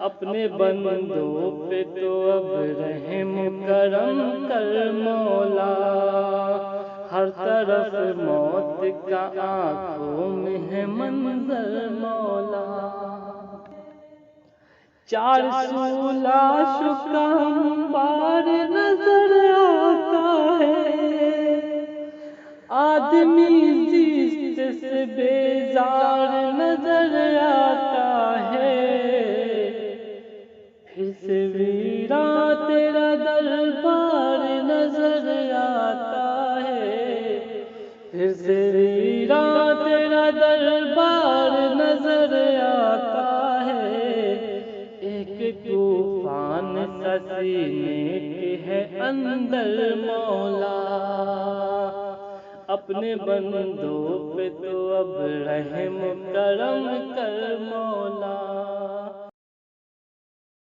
اپنے بندوں پہ تو اب رحم کرم کر مولا، ہر طرف موت کا آنکھوں میں ہے منظر مولا، چار سو لاش کا انبار نظر آتا ہے، آدمی زیست سے بیزار نظر آتا ہے، پھر سے ویراں تیرا دربار نظر آتا ہے، پھر سے ویراں تیرا دربار نظر آتا ہے، ایک طوفان سا سینے کے ہے اندر مولا، اپنے بندوں پہ تو اب رحم کرم کر مولا۔